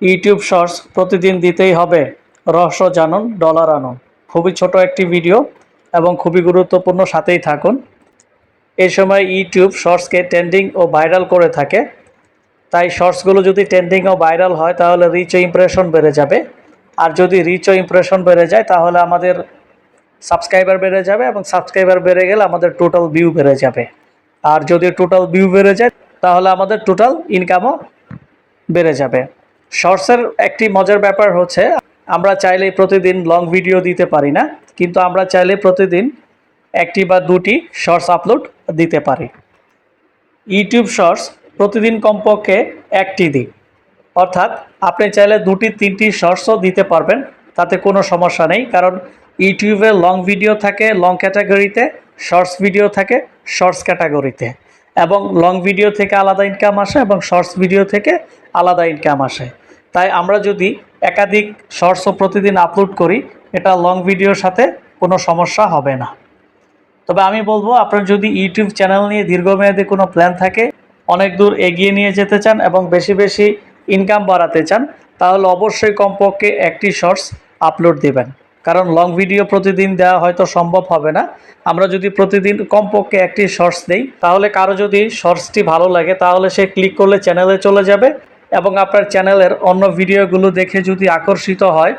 YouTube shorts প্রতিদিন দিতেই হবে, রহস্য জানুন, ডলার আনুন। খুবই ছোট একটি ভিডিও এবং খুবই গুরুত্বপূর্ণ, সাথেই থাকুন। এই সময় ইউটিউব শর্টসকে ট্রেন্ডিং ও ভাইরাল করে থাকে। তাই শর্টসগুলো যদি ট্রেন্ডিং ও ভাইরাল হয় তাহলে রিচ ও ইমপ্রেশন বেড়ে যাবে। আর যদি রিচ ও ইমপ্রেশন বেড়ে যায় তাহলে আমাদের সাবস্ক্রাইবার বেড়ে যাবে, এবং সাবস্ক্রাইবার বেড়ে গেলে আমাদের টোটাল ভিউ বেড়ে যাবে। আর যদি টোটাল ভিউ বেড়ে যায় তাহলে আমাদের টোটাল ইনকামও বেড়ে যাবে। শর্টসের একটি মজার ব্যাপার হচ্ছে, আমরা চাইলেই প্রতিদিন লং ভিডিও দিতে পারি না, কিন্তু আমরা চাইলে প্রতিদিন একটি বা দুটি শর্টস আপলোড দিতে পারি। ইউটিউব শর্টস প্রতিদিন কমপক্ষে একটি দিন, অর্থাৎ আপনি চাইলে দুটি তিনটি শর্টসও দিতে পারবেন, তাতে কোনো সমস্যা নেই। কারণ ইউটিউবে লং ভিডিও থাকে লং ক্যাটাগরিতে, শর্টস ভিডিও থাকে শর্টস ক্যাটাগরিতে, এবং লং ভিডিও থেকে আলাদা ইনকাম আসে এবং শর্টস ভিডিও থেকে আলাদা ইনকাম আসে। তাই আমরা যদি একাধিক শর্টসও প্রতিদিন আপলোড করি, এটা লং ভিডিওর সাথে কোনো সমস্যা হবে না। তবে আমি বলবো, আপনার যদি ইউটিউব চ্যানেল নিয়ে দীর্ঘমেয়াদী কোনো প্ল্যান থাকে, অনেক দূর এগিয়ে নিয়ে যেতে চান এবং বেশি বেশি ইনকাম বাড়াতে চান, তাহলে অবশ্যই কমপক্ষে একটি শর্টস আপলোড দেবেন। কারণ লং ভিডিও প্রতিদিন দেওয়া হয়তো সম্ভব হবে না। আমরা যদি প্রতিদিন কমপক্ষে একটি শর্টস দেই, তাহলে কারো যদি শর্টসটি ভালো লাগে তাহলে সে ক্লিক করলে চ্যানেলে চলে যাবে, এবং আপনার চ্যানেলের অন্য ভিডিওগুলো দেখে যদি আকর্ষিত হয়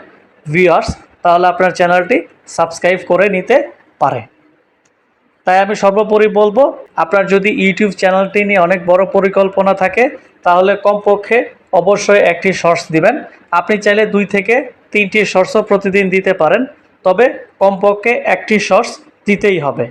ভিউয়ার্স, তাহলে আপনার চ্যানেলটি সাবস্ক্রাইব করে নিতে পারে। তাই আমি সর্বোপরি বলবো, আপনার যদি ইউটিউব চ্যানেলটি নিয়ে অনেক বড় পরিকল্পনা থাকে তাহলে কমপক্ষে অবশ্যই একটি শর্টস দিবেন। আপনি চাইলে 2 থেকে 3টি শর্টসও প্রতিদিন দিতে পারেন, তবে কমপক্ষে একটি শর্টস দিতেই হবে।